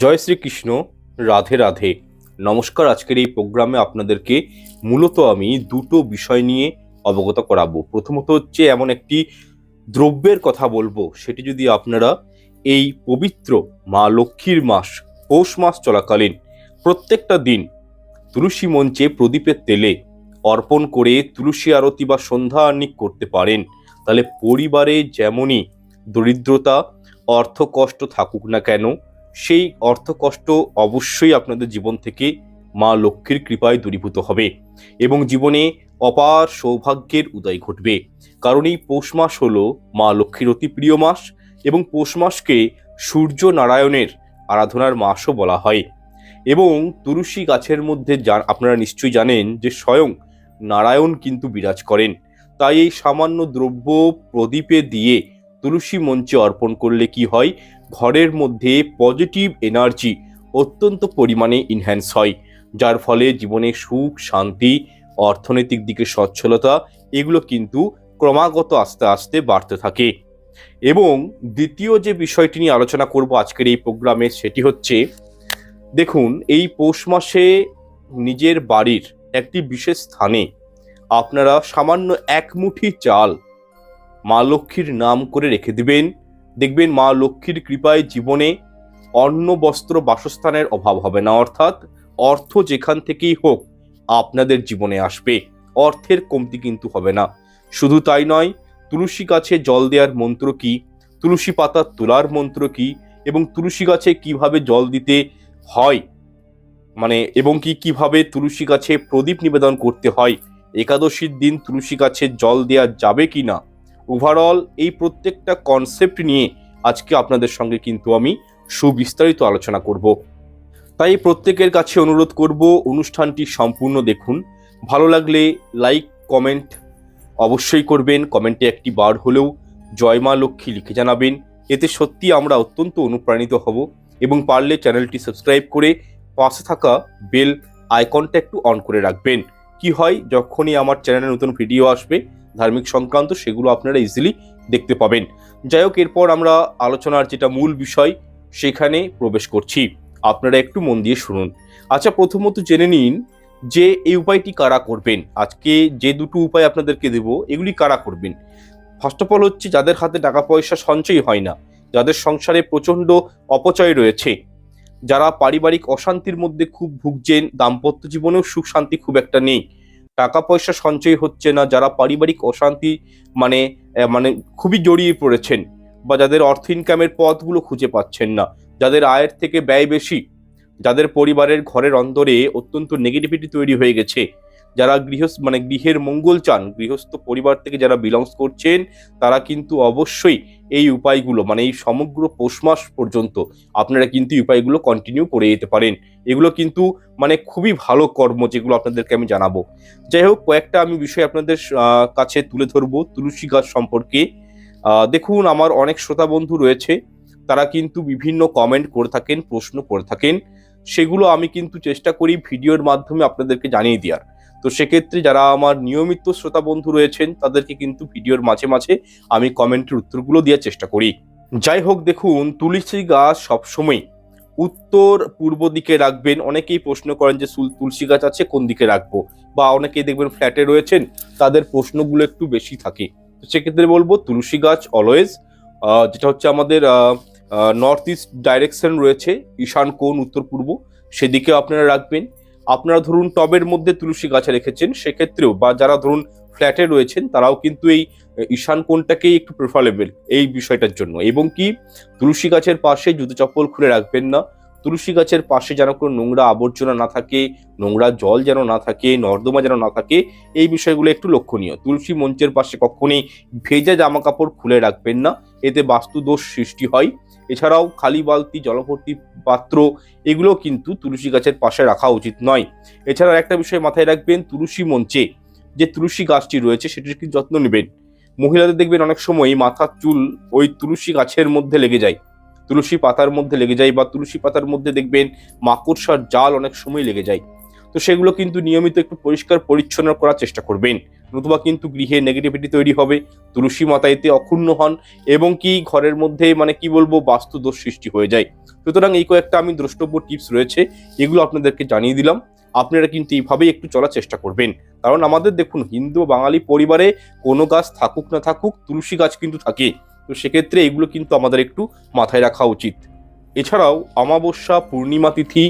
জয় শ্রীকৃষ্ণ। রাধে রাধে। নমস্কার। আজকের এই প্রোগ্রামে আপনাদেরকে মূলত আমি দুটো বিষয় নিয়ে অবগত করাবো। প্রথমত হচ্ছে এমন একটি দ্রব্যের কথা বলবো, সেটি যদি আপনারা এই পবিত্র মা লক্ষ্মীর মাস পৌষ মাস চলাকালীন প্রত্যেকটা দিন তুলসী মঞ্চে প্রদীপের তেলে অর্পণ করে তুলসী আরতি বা সন্ধ্যা আহ্নিক করতে পারেন, তাহলে পরিবারে যেমনই দরিদ্রতা অর্থকষ্ট থাকুক না কেন, সেই অর্থকষ্ট অবশ্যই আপনাদের জীবন থেকে মা লক্ষ্মীর কৃপায় দূরীভূত হবে এবং জীবনে অপার সৌভাগ্যের উদয় ঘটবে। কারণ এই পৌষ মাস হলো মা লক্ষ্মীর অতি প্রিয় মাস এবং পৌষ মাসকে সূর্য নারায়ণের আরাধনার মাসও বলা হয়। এবং তুলসী গাছের মধ্যে আপনারা নিশ্চয়ই জানেন যে স্বয়ং নারায়ণ কিন্তু বিরাজ করেন। তাই এই সামান্য দ্রব্য প্রদীপে দিয়ে তুলসী মঞ্চে অর্পণ করলে কি হয়, ঘরের মধ্যে পজিটিভ এনার্জি অত্যন্ত পরিমাণে ইনহ্যান্স হয়, যার ফলে জীবনে সুখ শান্তি অর্থনৈতিক দিকে সচ্ছলতা এগুলো কিন্তু ক্রমাগত আস্তে আস্তে বাড়তে থাকে। এবং দ্বিতীয় যে বিষয়টি নিয়ে আলোচনা করব আজকের এই প্রোগ্রামে, সেটি হচ্ছে দেখুন, এই পৌষ মাসে নিজের বাড়ির একটি বিশেষ স্থানে আপনারা সামান্য এক মুঠি চাল মা লক্ষ্মীর নাম করে রেখে দিবেন। দেখবেন মা লক্ষ্মীর কৃপায় জীবনে অন্ন বস্ত্র বাসস্থানের অভাব হবে না, অর্থাৎ অর্থ যেখান থেকেই হোক আপনাদের জীবনে আসবে, অর্থের কমতি কিন্তু হবে না। শুধু তাই নয়, তুলসী গাছে জল দেওয়ার মন্ত্র কি, তুলসী পাতা তোলার মন্ত্র কি, এবং তুলসী গাছে কিভাবে জল দিতে হয় এবং কিভাবে তুলসী গাছে প্রদীপ নিবেদন করতে হয়, একাদশীর দিন তুলসী গাছে জল দেওয়া যাবে কি না, ওভারঅল এই প্রত্যেকটা কনসেপ্ট নিয়ে আজকে আপনাদের সঙ্গে কিন্তু আমি সুবিস্তারিত আলোচনা করব। তাই প্রত্যেকের কাছে অনুরোধ করব, অনুষ্ঠানটি সম্পূর্ণ দেখুন। ভালো লাগলে লাইক কমেন্ট অবশ্যই করবেন। কমেন্টে একটি বার হলেও জয় মা লক্ষ্মী লিখে জানাবেন, এতে সত্যি আমরা অত্যন্ত অনুপ্রাণিত হব। এবং পারলে চ্যানেলটি সাবস্ক্রাইব করে পাশে থাকা বেল আইকনটা একটু অন করে রাখবেন। কি হয়, যখনই আমার চ্যানেলে নতুন ভিডিও আসবে ধার্মিক সংক্রান্ত, সেগুলো আপনারা ইজিলি দেখতে পাবেন। যাই হোক, এরপর আমরা আলোচনার যেটা মূল বিষয় সেখানে প্রবেশ করছি। আপনারা একটু মন দিয়ে শুনুন। আচ্ছা, প্রথমত জেনে নিন যে এই উপায়টি কারা করবেন। আজকে যে দুটো উপায় আপনাদেরকে দেব, এগুলি কারা করবেন। ফার্স্ট অফ অল হচ্ছে যাদের হাতে টাকা পয়সা সঞ্চয় হয় না, যাদের সংসারে প্রচণ্ড অপচয় রয়েছে, যারা পারিবারিক অশান্তির মধ্যে খুব ভুগছেন, দাম্পত্য জীবনেও সুখ শান্তি খুব একটা নেই, টাকা পয়সা সঞ্চয় হচ্ছে না, যারা পারিবারিক অশান্তি মানে মানে খুবই জড়িয়ে পড়েছেন, বা যাদের অর্থ ইনকামের পথগুলো খুঁজে পাচ্ছেন না, যাদের আয়ের থেকে ব্যয় বেশি, যাদের পরিবারের ঘরের অন্তরে অত্যন্ত নেগেটিভিটি তৈরি হয়ে গেছে, যারা গৃহের মঙ্গল চান, গৃহস্থ পরিবার থেকে যারা বিলংস করছেন, তারা কিন্তু অবশ্যই এই উপায়গুলো এই সমগ্র পৌষ মাস পর্যন্ত আপনারা কিন্তু এই উপায়গুলো কন্টিনিউ করে যেতে পারেন। এগুলো কিন্তু খুবই ভালো কর্ম, যেগুলো আপনাদেরকে আমি জানাবো। যাই হোক, কয়েকটা আমি বিষয় আপনাদের কাছে তুলে ধরবো তুলসী গাছ সম্পর্কে। দেখুন, আমার অনেক শ্রোতা বন্ধু রয়েছে, তারা কিন্তু বিভিন্ন কমেন্ট করে থাকেন, প্রশ্ন করে থাকেন, সেগুলো আমি কিন্তু চেষ্টা করি ভিডিওর মাধ্যমে আপনাদেরকে জানিয়ে দেওয়ার। তো সেক্ষেত্রে যারা আমার নিয়মিত শ্রোতা বন্ধু রয়েছেন, তাদেরকে কিন্তু ভিডিওর মাঝে মাঝে আমি কমেন্টের উত্তরগুলো দেওয়ার চেষ্টা করি। যাই হোক, দেখুন, তুলসী গাছ সবসময় উত্তর পূর্ব দিকে রাখবেন। অনেকেই প্রশ্ন করেন যে তুলসী গাছ আছে কোন দিকে রাখবো, বা অনেকেই দেখবেন ফ্ল্যাটে রয়েছেন, তাদের প্রশ্নগুলো একটু বেশি থাকে। তো সেক্ষেত্রে বলবো তুলসী গাছ অলওয়েজ যেটা হচ্ছে আমাদের নর্থ ইস্ট ডাইরেকশন রয়েছে, ঈশান কোণ উত্তর পূর্ব, সেদিকে আপনারা রাখবেন। আপনারা ধরুন টবের মধ্যে তুলসী গাছ রেখেছেন, সেক্ষেত্রেও, বা যারা ধরুন ফ্ল্যাটে রয়েছেন, তারাও কিন্তু এই ঈশান কোণটাকেই একটু প্রেফারেবল এই বিষয়টার জন্য। এবং কি, তুলসী গাছের পাশে জুতো চপ্পল খুলে রাখবেন না। তুলসী গাছের পাশে যেন কোনো নোংরা আবর্জনা না থাকে, নোংরা জল যেন না থাকে, নর্দমা যেন না থাকে, এই বিষয়গুলো একটু লক্ষণীয়। তুলসী মঞ্চের পাশে কখনোই ভেজা জামা কাপড় খুলে রাখবেন না, এতে বাস্তুদোষ সৃষ্টি হয়। এছাড়াও খালি বালতি, জলভর্তি পাত্র, এগুলো কিন্তু তুলসী গাছের পাশে রাখা উচিত নয়। এছাড়াও একটা বিষয় মাথায় রাখবেন, তুলসী মঞ্চে যে তুলসী গাছটি রয়েছে সেটির কি যত্ন নেবেন। মহিলাদের দেখবেন অনেক সময় মাথার চুল ওই তুলসী গাছের মধ্যে লেগে যায়, তুলসী পাতার মধ্যে লেগে যায়, বা তুলসী পাতার মধ্যে দেখবেন মাকড়সার জাল অনেক সময় লেগে যায়। তো সেগুলো কিন্তু নিয়মিত একটু পরিষ্কার পরিচ্ছন্ন করার চেষ্টা করবেন, নতুবা কিন্তু গৃহে নেগেটিভিটি তৈরি হবে। তুলসী মাতা এতে অক্ষুণ্ণ হন এবং কি ঘরের মধ্যে মানে কি বলবো বাস্তু দোষ সৃষ্টি হয়ে যায়। সুতরাং এই কয়েকটা আমি দ্রষ্টব্য টিপস রয়েছে, এগুলো আপনাদেরকে জানিয়ে দিলাম। আপনারা কিন্তু এইভাবেই একটু চলার চেষ্টা করবেন, কারণ আমাদের দেখুন হিন্দু বাঙালি পরিবারে কোনো গাছ থাকুক না থাকুক তুলসী গাছ কিন্তু থাকে। তো সেক্ষেত্রে এগুলো কিন্তু আমাদের একটু মাথায় রাখা উচিত। এছাড়াও অমাবস্যা পূর্ণিমা তিথি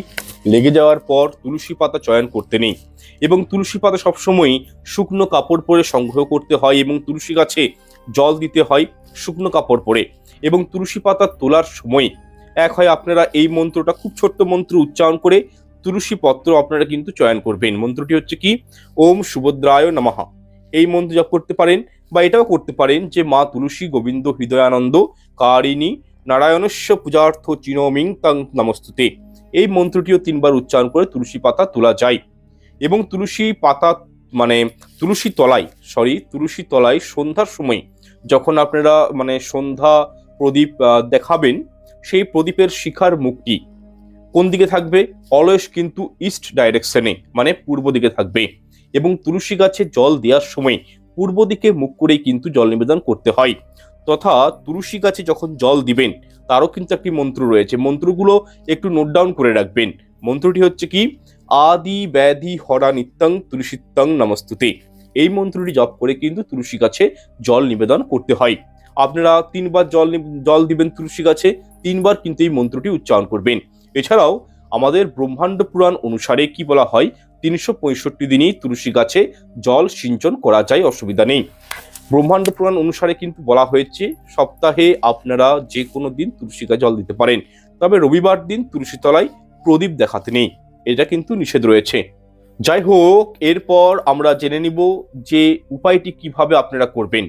লেগে যাওয়ার পর তুলসী পাতা চয়ন করতে নেই, এবং তুলসী পাতা সবসময় শুকনো কাপড় পরে সংগ্রহ করতে হয়, এবং তুলসী গাছে জল দিতে হয় শুকনো কাপড় পরে। এবং তুলসী পাতা তোলার সময় এক হয় আপনারা এই মন্ত্রটা, খুব ছোট্ট মন্ত্র উচ্চারণ করে তুলসী পত্র আপনারা কিন্তু চয়ন করবেন। মন্ত্রটি হচ্ছে কি, ওম সুভদ্রায় নমঃ। এই মন্ত্র জপ করতে পারেন, বা এটাও করতে পারেন যে মা তুলসী গোবিন্দ হৃদয়ানন্দ কারিণী নারায়ণস্য পূজার্থ চিনোমিং তং নমস্তুতে। এই মন্ত্রটিও 3 বার উচ্চারণ করে তুলসী পাতা তোলা যায়। এবং তুলসী পাতা মানে তুলসী তলায় সন্ধ্যার সময় যখন আপনারা মানে সন্ধ্যা প্রদীপ দেখাবেন, সেই প্রদীপের শিখার মুখটি কোন দিকে থাকবে, অলওয়েজ কিন্তু ইস্ট ডাইরেকশনে মানে পূর্ব দিকে থাকবে। এবং তুলসী গাছে জল দেওয়ার সময় পূর্ব দিকে মুখ করেই কিন্তু জল নিবেদন করতে হয়। তথা তুলসী গাছে যখন জল দিবেন তারও কিন্তু একটি মন্ত্র রয়েছে, মন্ত্রগুলো একটু নোট ডাউন করে রাখবেন। মন্ত্রটি হচ্ছে কি, আদি ব্যাধি হরা নিত্যং তুলসীত্তং নমস্তুতে। এই মন্ত্রটি জপ করে কিন্তু তুলসী গাছে জল নিবেদন করতে হয়। আপনারা 3 বার জল দিবেন তুলসী গাছে, 3 বার কিন্তু এই মন্ত্রটি উচ্চারণ করবেন। এছাড়াও আমাদের ব্রহ্মাণ্ড পুরাণ অনুসারে কি বলা হয়, 365 দিনই তুলসী গাছে জল সিঞ্চন করা যায়, অসুবিধা নেই। ব্রহ্মাণ্ড পুরাণ অনুসারে কিন্তু বলা হয়েছে সপ্তাহে আপনারা যে কোনো দিন তুলসী গাছে জল দিতে পারেন, তবে রবিবার দিন তুলসী তলায় প্রদীপ দেখাতে নেই, এটা কিন্তু নিষেধ রয়েছে। যাই হোক, এরপর আমরা জেনে নিব যে উপায়টি কিভাবে আপনারা করবেন।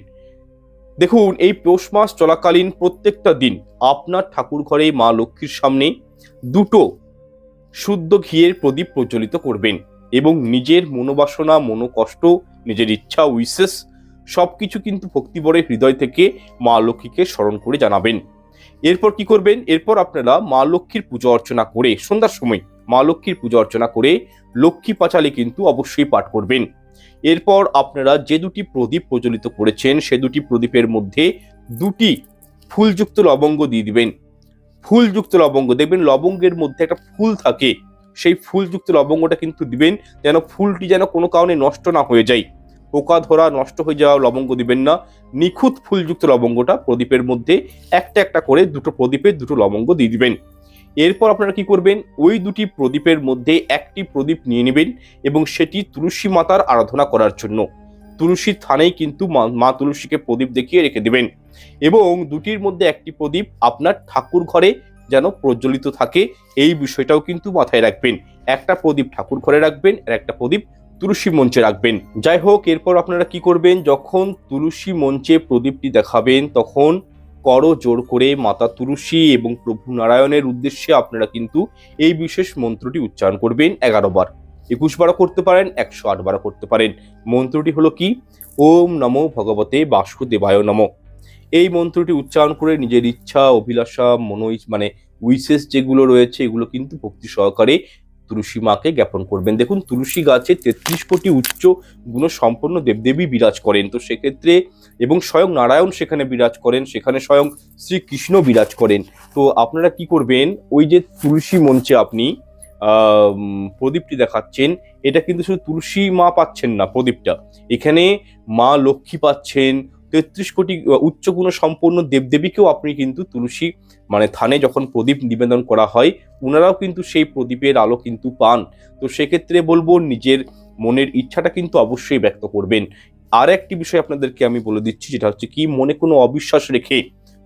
দেখুন, এই পৌষ মাস চলাকালীন প্রত্যেকটা দিন আপনার ঠাকুর ঘরে মা লক্ষ্মীর সামনে 2টো শুদ্ধ ঘিয়ের প্রদীপ প্রজ্বলিত করবেন, এবং নিজের মনোবাসনা, মনোকষ্ট, নিজের ইচ্ছা, উইশেস সবকিছু কিন্তু ভক্তিভরে হৃদয় থেকে মা লক্ষ্মীকে স্মরণ করে জানাবেন। এরপর কি করবেন, এরপর আপনারা মা লক্ষ্মীর পুজো অর্চনা করে সন্ধ্যার সময় মা লক্ষ্মীর পুজো অর্চনা করে লক্ষ্মী পাঁচালী কিন্তু অবশ্যই পাঠ করবেন। এরপর আপনারা যে 2টি প্রদীপ প্রজ্বলিত করেছেন সে 2টি প্রদীপের মধ্যে 2টি ফুলযুক্ত লবঙ্গ দিয়ে দিবেন। ফুলযুক্ত লবঙ্গ, দেখবেন লবঙ্গের মধ্যে একটা ফুল থাকে, সেই ফুলযুক্ত লবঙ্গটা কিন্তু দিবেন, যেন ফুলটি যেন কোনো কারণে নষ্ট না হয়ে যায়। পোকা ধরা, নষ্ট হয়ে যাওয়া লবঙ্গ দিবেন না। নিখুঁত ফুলযুক্ত লবঙ্গটা প্রদীপের মধ্যে একটা একটা করে 2টো প্রদীপে 2টো লবঙ্গ দিয়ে দিবেন। এরপর আপনারা কি করবেন, ওই 2টি প্রদীপের মধ্যে একটি প্রদীপ নিয়ে নেবেন এবং সেটি তুলসী মাতার আরাধনা করার জন্য তুলসীর থানেই কিন্তু মা তুলসীকে প্রদীপ দেখিয়ে রেখে দেবেন। এবং 2টির মধ্যে একটি প্রদীপ আপনার ঠাকুর ঘরে যেন প্রজ্বলিত থাকে, এই বিষয়টাও কিন্তু মাথায় রাখবেন। একটা প্রদীপ ঠাকুর ঘরে রাখবেন আর একটা প্রদীপ তুলসী মঞ্চে রাখবেন। যাই হোক, এরপর আপনারা কি করবেন, যখন তুলসী মঞ্চে প্রদীপটি দেখাবেন তখন করজোড় করে মাতা তুলসী এবং প্রভু নারায়ণের উদ্দেশ্যে আপনারা কিন্তু এই বিশেষ মন্ত্রটি উচ্চারণ করবেন 11 বার, 21 বারও করতে পারেন, 108 বারও করতে পারেন। মন্ত্রটি হলো কি, ওম নমো ভগবতে বাসুদেবায় নমঃ। এই মন্ত্রটি উচ্চারণ করে নিজের ইচ্ছা, অভিলাষা, উইশেস যেগুলো রয়েছে এগুলো কিন্তু ভক্তি সহকারে তুলসী মাকে জ্ঞাপন করবেন। দেখুন, তুলসী গাছে 33 কোটি উচ্চ গুণ সম্পন্ন দেবদেবী বিরাজ করেন, তো সেক্ষেত্রে এবং স্বয়ং নারায়ণ সেখানে বিরাজ করেন, সেখানে স্বয়ং শ্রীকৃষ্ণ বিরাজ করেন। তো আপনারা কি করবেন, ওই যে তুলসী মঞ্চে আপনি প্রদীপটি দেখাচ্ছেন, এটা কিন্তু শুধু তুলসী মা পাচ্ছেন না প্রদীপটা, এখানে মা লক্ষ্মী পাচ্ছেন, 33 কোটি উচ্চ গুণ সম্পন্ন দেবদেবীকেও আপনি কিন্তু তুলসী থানে যখন প্রদীপ নিবেদন করা হয় ওনারাও কিন্তু সেই প্রদীপের আলো কিন্তু পান। তো সেক্ষেত্রে বলবো নিজের মনের ইচ্ছাটা কিন্তু অবশ্যই ব্যক্ত করবেন। আর একটি বিষয় আপনাদেরকে আমি বলে দিচ্ছি, যেটা হচ্ছে কি, মনে কোনো অবিশ্বাস রেখে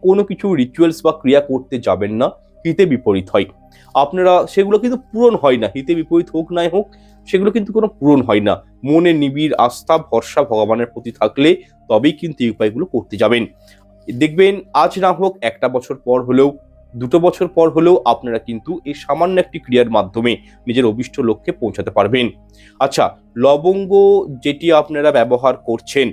কোনো কিছু রিচুয়ালস বা ক্রিয়া করতে যাবেন না, হিতে বিপরীত হয়। আপনারা সেগুলো কিন্তু পূরণ হয় না, হিতে বিপরীত হোক নাই হোক সেগুলো কিন্তু কোনো পূরণ হয় না। মনে নিবিড় আস্থা ভরসা ভগবানের প্রতি থাকলে তবেই কিন্তু এই উপায়গুলো করতে যাবেন। দেখবেন আজ না হোক 1টা বছর পর হলেও, 2টো বছর পর হলেও আপনারা কিন্তু এই সামান্য একটি ক্রিয়ার মাধ্যমে নিজের অভিষ্ট লক্ষ্যে পৌঁছাতে পারবেন। আচ্ছা, লবঙ্গ যেটি আপনারা ব্যবহার করছেন,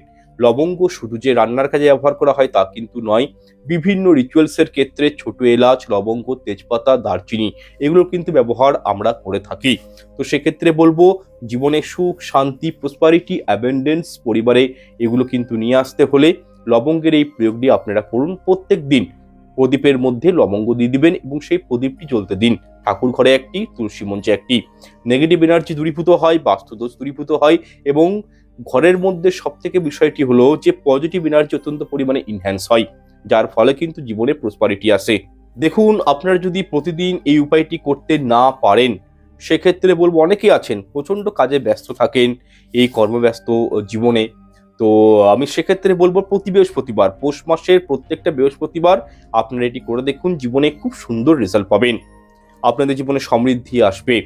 লবঙ্গ শুধু যে রান্নার কাজে ব্যবহার করা হয় তা কিন্তু নয়, বিভিন্ন রিচুয়ালসের ক্ষেত্রে ছোট এলাচ, লবঙ্গ, তেজপাতা, দারচিনি এগুলোর কিন্তু ব্যবহার আমরা করে থাকি। তো সেক্ষেত্রে বলবো জীবনে সুখ, শান্তি, প্রসপারিটি, অ্যাবেন্ডেন্স পরিবারে এগুলো কিন্তু নিয়ে আসতে হলে লবঙ্গের এই প্রয়োগটি আপনারা করুন। প্রত্যেক দিন প্রদীপের মধ্যে লবঙ্গ দিয়ে দিবেন এবং সেই প্রদীপটি জ্বলতে দিন। ঠাকুর ঘরে একটি, তুলসী মঞ্চে একটি। নেগেটিভ এনার্জি দূরীভূত হয়, বাস্তুদোষ দূরীভূত হয় এবং ঘরের মধ্যে সব থেকে বিষয়টি হলো যে পজিটিভ এনার্জি অত্যন্ত পরিমাণে ইনহ্যান্স হয়, যার ফলে কিন্তু জীবনে প্রসপারিটি আসে। দেখুন, আপনারা যদি প্রতিদিন এই উপায়টি করতে না পারেন সেক্ষেত্রে বলবো অনেকেই আছেন প্রচণ্ড কাজে ব্যস্ত থাকেন এই কর্মব্যস্ত জীবনে। তো আমি সেক্ষেত্রে বলবো প্রতি বৃহস্পতিবার, পৌষ মাসের প্রত্যেকটা বৃহস্পতিবার আপনারা এটি করে দেখুন, জীবনে খুব সুন্দর রেজাল্ট পাবেন। আপনাদের জীবনে সমৃদ্ধি আসবে,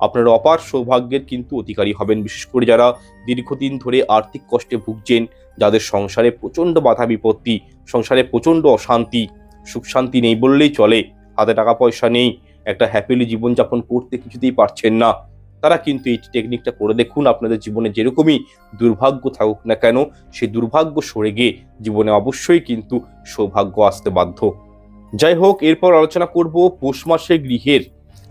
আপনারা অপার সৌভাগ্যের কিন্তু অধিকারী হবেন। বিশেষ করে যারা দীর্ঘদিন ধরে আর্থিক কষ্টে ভুগছেন, যাদের সংসারে প্রচণ্ড বাধা বিপত্তি, সংসারে প্রচণ্ড অশান্তি, সুখ শান্তি নেই বললেই চলে, হাতে টাকা পয়সা নেই, একটা হ্যাপিলি জীবনযাপন করতে কিছুতেই পারছেন না, তারা কিন্তু এই টেকনিকটা করে দেখুন। আপনাদের জীবনে যেরকমই দুর্ভাগ্য থাকুক না কেন, সেই দুর্ভাগ্য সরে গিয়ে জীবনে অবশ্যই কিন্তু সৌভাগ্য আসতে বাধ্য। যাই হোক, এরপর আলোচনা করব পৌষ মাসে গৃহের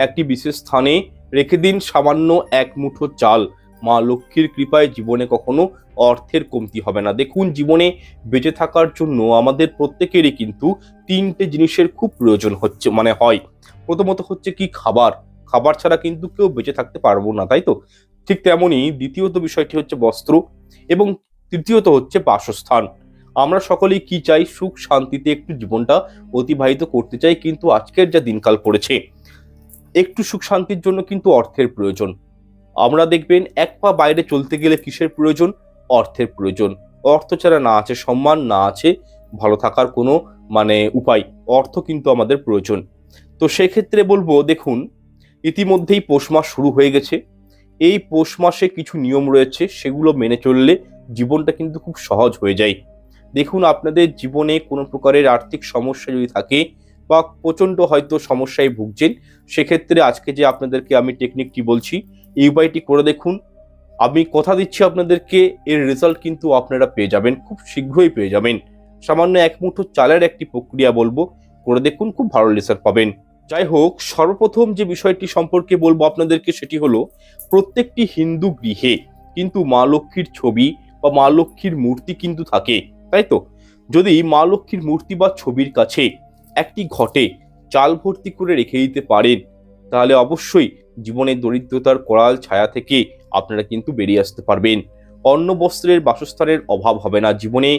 একটি বিশেষ স্থানে রেখে দিন সামান্য এক মুঠো চাল। মা লক্ষ্মীর কৃপায় জীবনে কখনো অর্থের কমতি হবে না। দেখুন, জীবনে বেঁচে থাকার জন্য আমাদের প্রত্যেকেরই কিন্তু তিনটে জিনিসের খুব প্রয়োজন হয়। প্রথমত হচ্ছে কি, খাবার। খাবার ছাড়া কিন্তু কেউ বেঁচে থাকতে পারবো না, তাই তো? ঠিক তেমনই দ্বিতীয়ত বিষয়টি হচ্ছে বস্ত্র এবং তৃতীয়ত হচ্ছে বাসস্থান। আমরা সকলেই কি চাই, সুখ শান্তিতে একটু জীবনটা অতিবাহিত করতে চাই, কিন্তু আজকের যা দিনকাল পড়েছে একটু সুখ শান্তির জন্য কিন্তু অর্থের প্রয়োজন। আমরা দেখবেন এক পা বাইরে চলতে গেলে কিসের প্রয়োজন? অর্থের প্রয়োজন। অর্থ ছাড়া না আছে সম্মান, না আছে ভালো থাকার কোনো উপায়। অর্থ কিন্তু আমাদের প্রয়োজন। তো সেক্ষেত্রে বলবো, দেখুন, ইতিমধ্যেই পৌষ মাস শুরু হয়ে গেছে। এই পৌষ মাসে কিছু নিয়ম রয়েছে, সেগুলো মেনে চললে জীবনটা কিন্তু খুব সহজ হয়ে যায়। দেখুন, আপনাদের জীবনে কোনো প্রকারের আর্থিক সমস্যা যদি থাকে বা প্রচণ্ড হয়তো সমস্যায় ভুগছেন, সেক্ষেত্রে আজকে যে আপনাদেরকে আমি টেকনিকটি বলছি, এই উপায়টি করে দেখুন। আমি কথা দিচ্ছি আপনাদেরকে, এর রেজাল্ট কিন্তু আপনারা পেয়ে যাবেন, খুব শীঘ্রই পেয়ে যাবেন। সামান্য এক মুঠো চালের একটি প্রক্রিয়া বলবো, করে দেখুন, খুব ভালো রেজাল্ট পাবেন। যাই হোক, সর্বপ্রথম যে বিষয়টি সম্পর্কে বলবো আপনাদেরকে সেটি হলো, প্রত্যেকটি হিন্দু গৃহে কিন্তু মা লক্ষ্মীর ছবি বা মা লক্ষ্মীর মূর্তি কিন্তু থাকে, তাই তো? যদি মা লক্ষ্মীর মূর্তি বা ছবির কাছে একটি ঘটে চাল ভর্তি করে রেখে দিতে পারেন, তাহলে অবশ্যই জীবনের দরিদ্রতার করাল ছায়া থেকে আপনারা কিন্তু বেরিয়ে আসতে পারবেন। অন্ন বস্ত্রের বাসস্থানের অভাব হবে না, জীবনে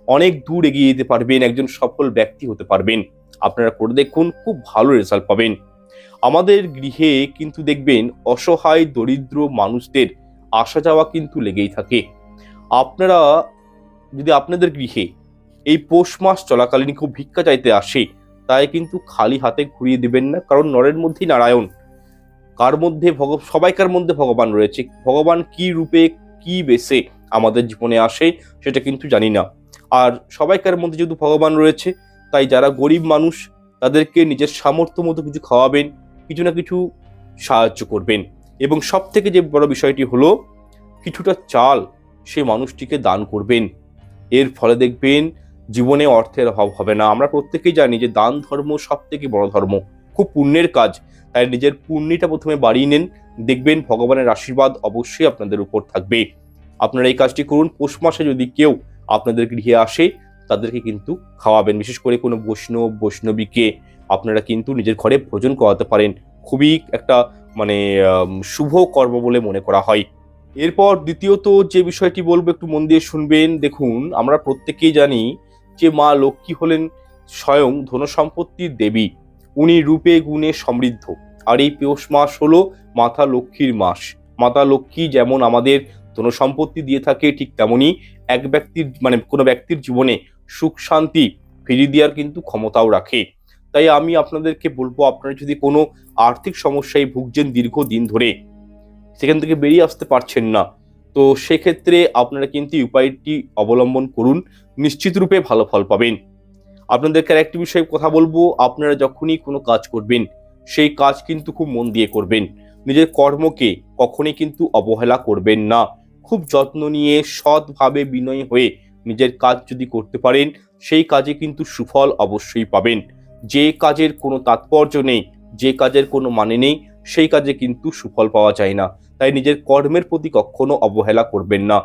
অনেক দূর এগিয়ে যেতে পারবেন, একজন সফল ব্যক্তি হতে পারবেন। আপনারা করে দেখুন, খুব ভালো রেজাল্ট পাবেন। আমাদের গৃহে কিন্তু দেখবেন অসহায় দরিদ্র মানুষদের আসা যাওয়া কিন্তু লেগেই থাকে। আপনারা যদি আপনাদের গৃহে এই পৌষ মাস চলাকালীন কেউ ভিক্ষা চাইতে আসে, তাই কিন্তু খালি হাতে ঘুরিয়ে দিবেন না, কারণ নরের মধ্যেই নারায়ণ। কার মধ্যে সবাইকার মধ্যে ভগবান রয়েছে। ভগবান কি রূপে কি বেশে আমাদের জীবনে আসে সেটা কিন্তু জানি না। আর সবাইকার মধ্যে যেহেতু ভগবান রয়েছে, তাই যারা গরিব মানুষ তাদেরকে নিজের সামর্থ্য মতো কিছু খাওয়াবেন, কিছু না কিছু সাহায্য করবেন। এবং সব থেকে যে বড় বিষয়টি হলো, কিছুটা চাল সেই মানুষটিকে দান করবেন। এর ফলে দেখবেন জীবনে অর্থের অভাব হবে না। আমরা প্রত্যেকেই জানি যে দান ধর্ম সব থেকে বড় ধর্ম, খুব পুণ্যের কাজ। তাই নিজের পুণ্যটা প্রথমে বাড়িয়ে নেন, দেখবেন ভগবানের আশীর্বাদ অবশ্যই আপনাদের উপর থাকবে। আপনারা এই কাজটি করুন। পৌষ মাসে যদি কেউ আপনাদের গৃহে আসে, তাদেরকে কিন্তু খাওয়াবেন। বিশেষ করে কোনো বৈষ্ণবীকে আপনারা কিন্তু নিজের ঘরে ভোজন করাতে পারেন। খুবই একটা শুভ কর্ম বলে মনে করা হয়। এরপর দ্বিতীয়ত যে বিষয়টি বলবো, একটু মন দিয়ে শুনবেন। দেখুন, আমরা প্রত্যেকেই জানি যে মা লক্ষ্মী হলেন স্বয়ং ধনসম্পত্তির দেবী। উনি রূপে গুণে সমৃদ্ধ। আর এই পৌষ মাস হলো মাতা লক্ষ্মীর মাস। মাতা লক্ষ্মী যেমন আমাদের ধনসম্পত্তি দিয়ে থাকে, ঠিক তেমনই এক ব্যক্তির কোনো ব্যক্তির জীবনে সুখ শান্তি ফিরিয়ে দেওয়ার কিন্তু ক্ষমতাও রাখে। তাই আমি আপনাদেরকে বলবো, আপনারা যদি কোনো আর্থিক সমস্যায় ভুগছেন দীর্ঘদিন ধরে, সেখান থেকে বেরিয়ে আসতে পারছেন না, তো সেক্ষেত্রে আপনারা কিন্তু এই উপায়টি অবলম্বন করুন, নিশ্চিত রূপে ভালো ফল পাবেন। আপনাদেরকে আরেকটি বিষয়ে কথা বলবো, আপনারা যখনই কোনো কাজ করবেন, সেই কাজ কিন্তু খুব মন দিয়ে করবেন। নিজের কর্মকে কখনই কিন্তু অবহেলা করবেন না। খুব যত্ন নিয়ে সৎভাবে বিনয়ী হয়ে নিজের কাজ যদি করতে পারেন সেই কাজে কিন্তু সুফল অবশ্যই পাবেন। যে কাজের কোনো তাৎপর্য নেই, যে কাজের কোনো মানে নেই, সেই কাজে কিন্তু সুফল পাওয়া যায় না। তাই নিজের কর্মের প্রতি কখনো অবহেলা করবেন না।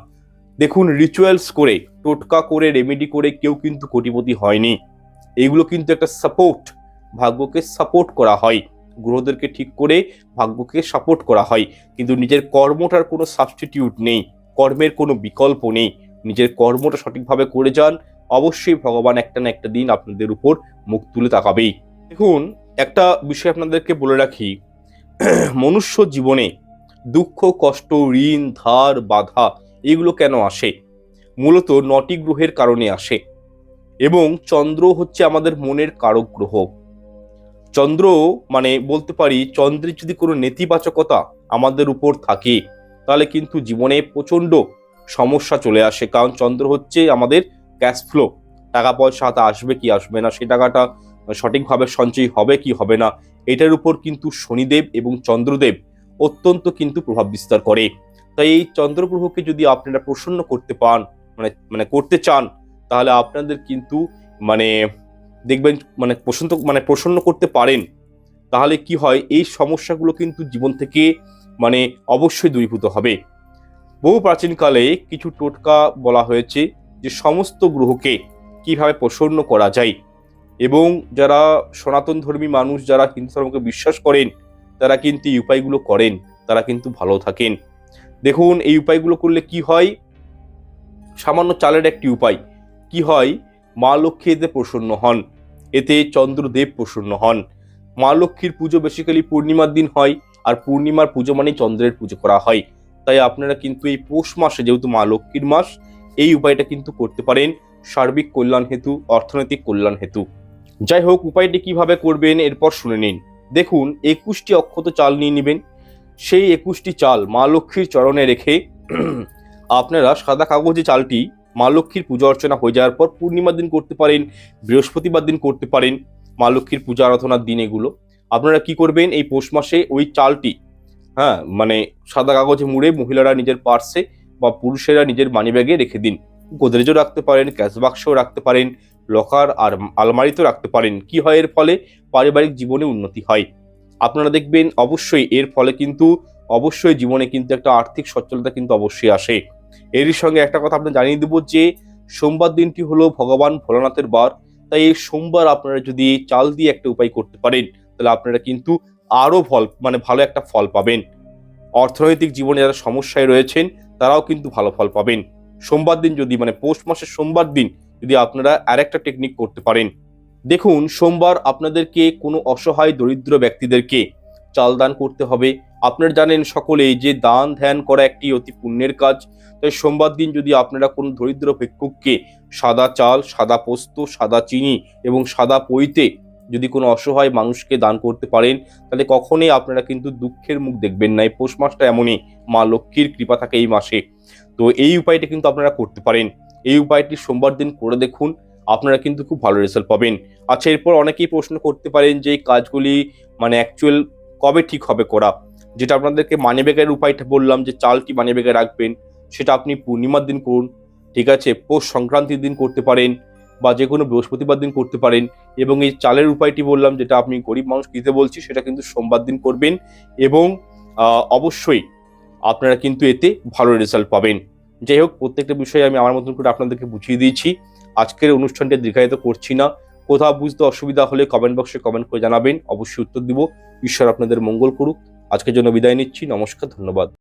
দেখুন, রিচুয়ালস করে, টোটকা করে, রেমেডি করে কেউ কিন্তু কোটিপতি হয়নি। এইগুলো কিন্তু একটা সাপোর্ট, ভাগ্যকে সাপোর্ট করা হয়, গ্রহদেরকে ঠিক করে ভাগ্যকে সাপোর্ট করা হয়। কিন্তু নিজের কর্মটার কোনো সাবস্টিটিউট নেই, কর্মের কোনো বিকল্প নেই। নিজের কর্মটা সঠিকভাবে করে যান, অবশ্যই ভগবান একটা না একটা দিন আপনাদের উপর মুখ তুলে তাকাবেই। দেখুন, একটা বিষয় আপনাদেরকে বলে রাখি, মনুষ্য জীবনে দুঃখ, কষ্ট, ঋণ, ধার, বাধা এগুলো কেন আসে? মূলত 9টি গ্রহের কারণে আসে। এবং চন্দ্র হচ্ছে আমাদের মনের কারক গ্রহ। চন্দ্র মানে বলতে পারি, চন্দ্রের যদি কোনো নেতিবাচকতা আমাদের উপর থাকে তাহলে কিন্তু জীবনে প্রচণ্ড সমস্যা চলে আসে। কারণ চন্দ্র হচ্ছে আমাদের ক্যাশ ফ্লো, টাকা পয়সা হাতে আসবে কি আসবে না, সেই টাকাটা সঠিকভাবে সঞ্চয় হবে কি হবে না, এটার উপর কিন্তু শনিদেব এবং চন্দ্রদেব অত্যন্ত কিন্তু প্রভাব বিস্তার করে। তাই এই চন্দ্র গ্রহকে যদি আপনারা প্রসন্ন করতে পান, মানে করতে চান, তাহলে আপনাদের কিন্তু মানে দেখবেন প্রসন্ন করতে পারেন, তাহলে কি হয়, এই সমস্যাগুলো কিন্তু জীবন থেকে অবশ্যই দূরীভূত হবে। বহু প্রাচীনকালে কিছু টোটকা বলা হয়েছে যে সমস্ত গ্রহকে কিভাবে প্রসন্ন করা যায়। এবং যারা সনাতন ধর্মী মানুষ, যারা হিন্দু ধর্মকে বিশ্বাস করেন, তারা কিন্তু এই উপায়গুলো করেন, তারা কিন্তু ভালো থাকেন। দেখুন, এই উপায়গুলো করলে কি হয়, সামান্য চালের একটি উপায়, কি হয়, মা লক্ষ্মী এতে প্রসন্ন হন, এতে চন্দ্রদেব প্রসন্ন হন। মা লক্ষ্মীর পুজো বেসিক্যালি পূর্ণিমার দিন হয়, আর পূর্ণিমার পুজো মানে চন্দ্রের পুজো করা হয়। তাই আপনারা কিন্তু এই পৌষ মাসে, যেহেতু মা লক্ষ্মীর মাস, এই উপায়টা কিন্তু করতে পারেন সার্বিক কল্যাণ হেতু, অর্থনৈতিক কল্যাণ হেতু। যাই হোক, উপায়টি কিভাবে করবেন এরপর শুনে নিন। দেখুন, 21টি অক্ষত চাল নিয়ে নেবেন। সেই 21টি চাল মা লক্ষ্মীর চরণে রেখে আপনারা সাদা কাগজে চালটি মা লক্ষ্মীর পূজা অর্চনা হয়ে যাওয়ার পর পূর্ণিমার দিন করতে পারেন, বৃহস্পতিবার দিন করতে পারেন, মা লক্ষ্মীর পূজা আরাধনার দিন এগুলো আপনারা কি করবেন, এই পৌষ মাসে ওই চালটি সাদা কাগজে মুড়ে মহিলারা নিজের পার্সে বা পুরুষেরা নিজের মানিব্যাগে রেখে দিন। গোদরেজও রাখতে পারেন, ক্যাশ বাক্সও রাখতে পারেন, লকার আর আলমারিতেও রাখতে পারেন। কি হয়, এর ফলে পারিবারিক জীবনে উন্নতি হয়। আপনারা দেখবেন অবশ্যই এর ফলে কিন্তু অবশ্যই জীবনে কিন্তু একটা আর্থিক সচ্ছলতা কিন্তু অবশ্যই আসে। এরই সঙ্গে একটা কথা আপনাদের জানিয়ে দেবো যে সোমবার দিনটি হলো ভগবান ভোলানাথের বার। তাই এই সোমবার আপনারা যদি চাল দিয়ে একটা উপায় করতে পারেন, তাহলে আপনারা কিন্তু আরো ভালো একটা ফল পাবেন। অর্থনৈতিক জীবনে যারা সমস্যায় রয়েছেন তারাও কিন্তু ভালো ফল পাবেন। সোমবার দিন যদি পৌষ মাসের সোমবার দিন যদি আপনারা আরেকটা টেকনিক করতে পারেন। দেখুন, সোমবার আপনাদেরকে কোনো অসহায় দরিদ্র ব্যক্তিদেরকে চাল দান করতে হবে। আপনারা জানেন সকলেই যে দান ধ্যান করা একটি অতি পুণ্যের কাজ। তাই সোমবার দিন যদি আপনারা কোনো দরিদ্র ভিক্ষুককে সাদা চাল, সাদা পোস্ত, সাদা চিনি এবং সাদা পৈতে যদি কোনো অসহায় মানুষকে দান করতে পারেন, তাহলে কখনোই আপনারা কিন্তু দুঃখের মুখ দেখবেন না। এই পৌষ মাসটা এমনই, মা লক্ষ্মীর কৃপা থাকে এই মাসে। তো এই উপায়টা কিন্তু আপনারা করতে পারেন। এই উপায়টি সোমবার দিন করে দেখুন, আপনারা কিন্তু খুব ভালো রেজাল্ট পাবেন। আচ্ছা, এরপর অনেকেই প্রশ্ন করতে পারেন যে এই কাজগুলি অ্যাকচুয়াল কবে ঠিক হবে করা। যেটা আপনাদেরকে মানিব্যাগের উপায়টা বললাম, যে চালটি মানিব্যাগে রাখবেন, সেটা আপনি পূর্ণিমার দিন করুন, ঠিক আছে, পৌষ সংক্রান্তির দিন করতে পারেন, বা যে কোনো বৃহস্পতিবার দিন করতে পারেন। এবং এই চালের উপায়টি বললাম, যেটা আপনি গরিব মানুষ দিতে বলছি, সেটা কিন্তু সোমবার দিন করবেন। এবং অবশ্যই আপনারা কিন্তু এতে ভালো রেজাল্ট পাবেন। যাই হোক, প্রত্যেকটা বিষয়ে আমি আমার মতন করে আপনাদেরকে বুঝিয়ে দিয়েছি। আজকের অনুষ্ঠানটা দীর্ঘায়িত করছি না। কোথাও বুঝতে অসুবিধা হলে কমেন্ট বক্সে কমেন্ট করে জানাবেন, অবশ্যই উত্তর দিব। ঈশ্বর আপনাদের মঙ্গল করুক। আজকের জন্য বিদায় নিচ্ছি। নমস্কার, ধন্যবাদ।